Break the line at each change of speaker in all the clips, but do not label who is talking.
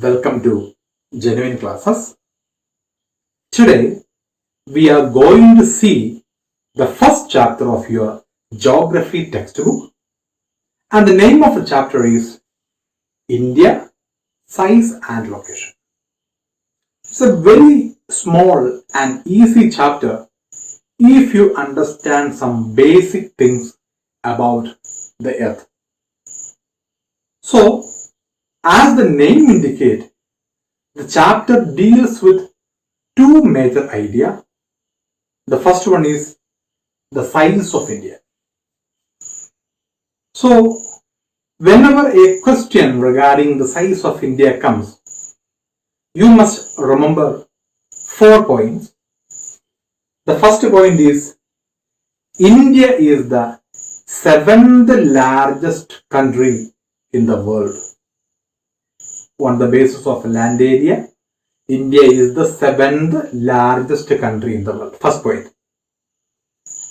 Welcome to Genuine Classes. Today we are going to see the first chapter of your geography textbook, and the name of the chapter is India, Size and Location. It's a very small and easy chapter if you understand some basic things about the earth. So, as the name indicates, the chapter deals with two major ideas. The first one is the size of India. So, whenever a question regarding the size of India comes, you must remember 4 points. The first point is India is the 7th largest country in the world. On the basis of land area, India is the 7th largest country in the world. First point.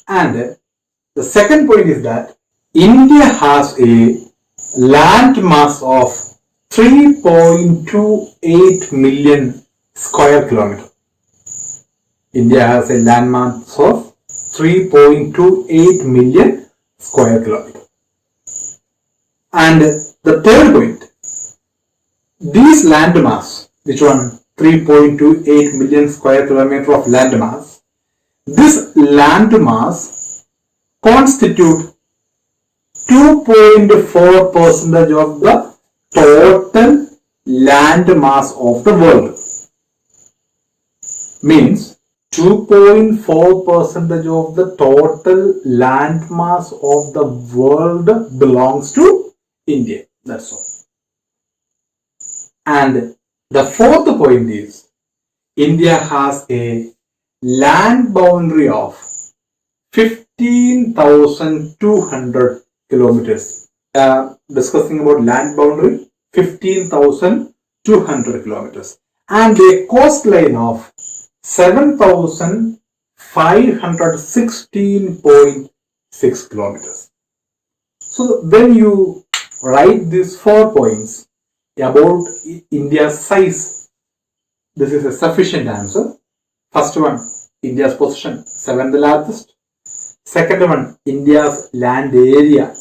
And the second point is that India has a land mass of 3.28 million square kilometers. India has a land mass of 3.28 million square kilometers. And the third point, this land mass, which one 3.28 million square kilometer of land mass, this land mass constitute 2.4% of the total land mass of the world. Means 2.4% of the total land mass of the world belongs to India. That's all. And the fourth point is India has a land boundary of 15,200 kilometers. Discussing about land boundary, 15,200 kilometers, and a coastline of 7,516.6 kilometers. So when you write these 4 points about India's size, this is a sufficient answer. First one, India's position, 7th largest. Second one, India's land area,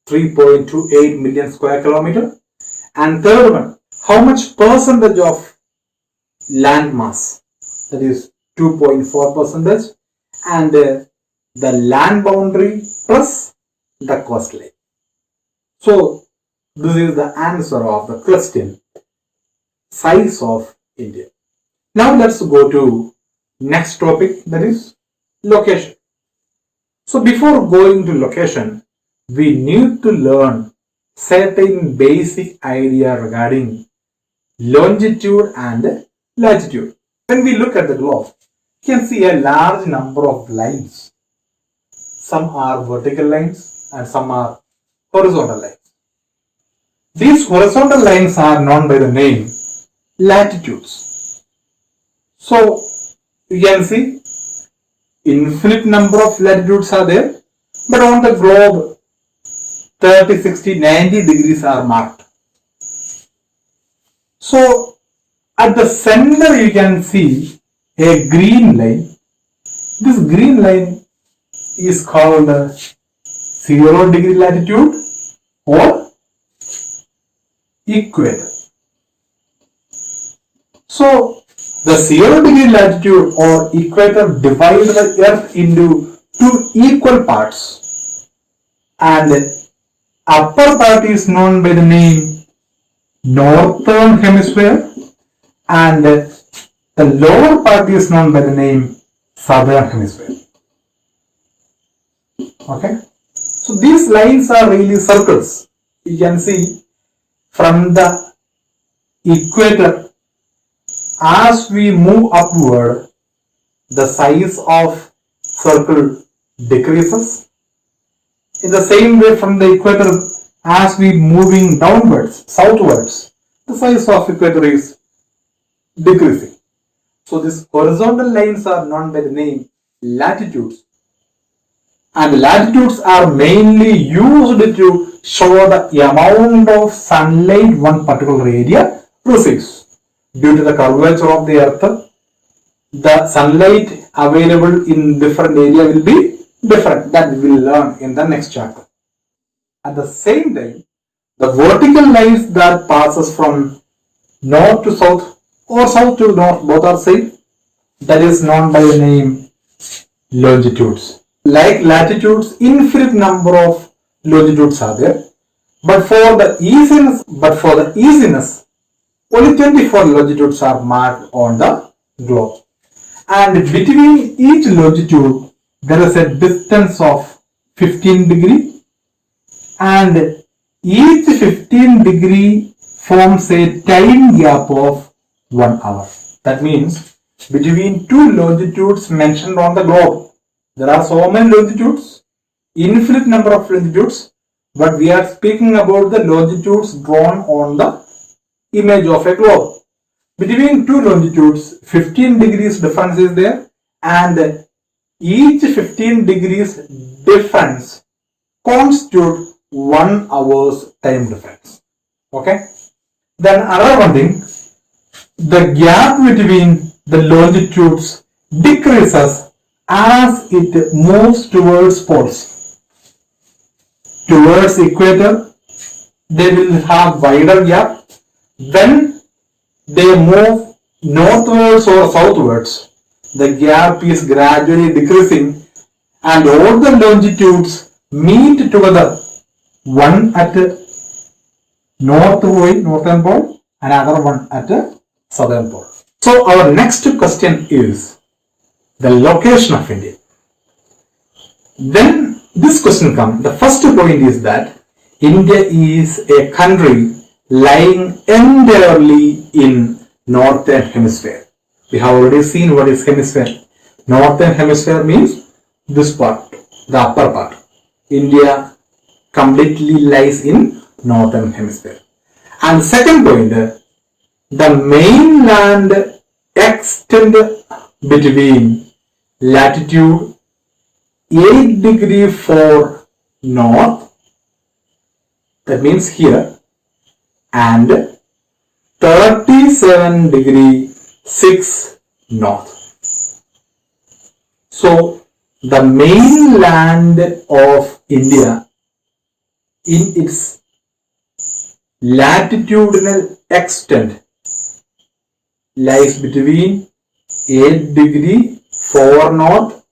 3.28 million square kilometer. And third one, how much percentage of land mass, that is 2.4%, and the land boundary plus the coastline. So this is the answer of the question, size of India. Now let's go to next topic, that is location. So before going to location, we need to learn certain basic idea regarding longitude and latitude. When we look at the globe, you can see a large number of lines. Some are vertical lines and some are horizontal lines. These horizontal lines are known by the name latitudes. So you can see infinite number of latitudes are there, but on the globe 30, 60, 90 degrees are marked. So at the center you can see a green line. This green line is called 0 degree latitude or equator. So the 0 degree latitude or equator divides the earth into two equal parts, and upper part is known by the name northern hemisphere and the lower part is known by the name southern hemisphere. Okay, so these lines are really circles. You can see from the equator, as we move upward, the size of circle decreases. In the same way, from the equator, as we moving downwards, southwards, the size of equator is decreasing. So these horizontal lines are known by the name latitudes. And latitudes are mainly used to show the amount of sunlight one particular area receives. Due to the curvature of the earth, the sunlight available in different area will be different. That we will learn in the next chapter. At the same time, the vertical lines that passes from north to south or south to north, both are same. That is known by the name longitudes. Like latitudes, infinite number of longitudes are there. But for the easiness, only 24 longitudes are marked on the globe. And between each longitude, there is a distance of 15 degree, and each 15 degree forms a time gap of 1 hour. That means between two longitudes mentioned on the globe, there are so many longitudes, infinite number of longitudes, but we are speaking about the longitudes drawn on the image of a globe. Between two longitudes, 15 degrees difference is there, and each 15 degrees difference constitute 1 hour's time difference. Okay. Then another one thing, the gap between the longitudes decreases as it moves towards poles. Towards equator, they will have wider gap. When they move northwards or southwards, the gap is gradually decreasing, and all the longitudes meet together, one at northern pole, another one at southern pole. So our next question is the location of India. When this question comes, the first point is that India is a country lying entirely in northern hemisphere. We have already seen what is hemisphere. Northern hemisphere means this part, the upper part. India completely lies in northern hemisphere. And second point, the mainland extend between latitude 8 degree 4 north, that means here, and 37 degree 6 north. So the mainland of India in its latitudinal extent lies between 8 degree 4 north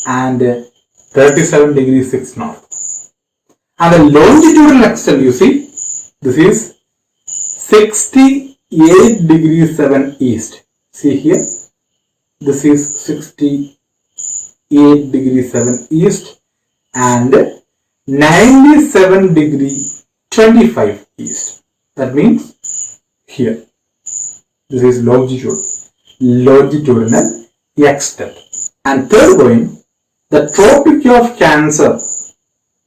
and 37 degree 6 north. And the longitudinal extent, you see, this is 68 degree 7 east. See here, this is 68 degree 7 east and 97 degree 25 east. That means here, this is longitudinal extent. And third point, the Tropic of Cancer,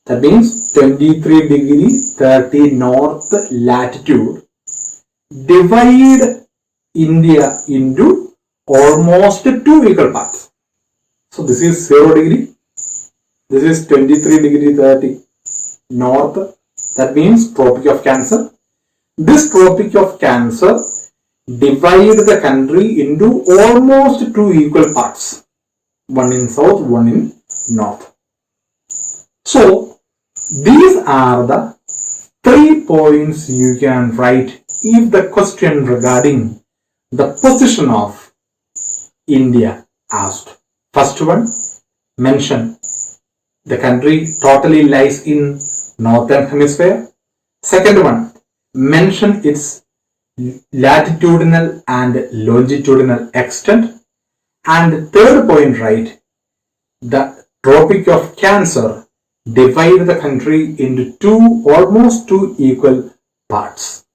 that means 23 degree 30 north latitude, divide India into almost 2 equal parts. So this is 0 degree, this is 23 degree 30 north, that means Tropic of Cancer. This Tropic of Cancer divide the country into almost 2 equal parts, one in south, one in north. So these are the 3 points you can write if the question regarding the position of India asked. First one, mention the country totally lies in northern hemisphere. Second one, mention its latitudinal and longitudinal extent. And third point, write the Tropic of Cancer divide the country into almost 2 equal parts.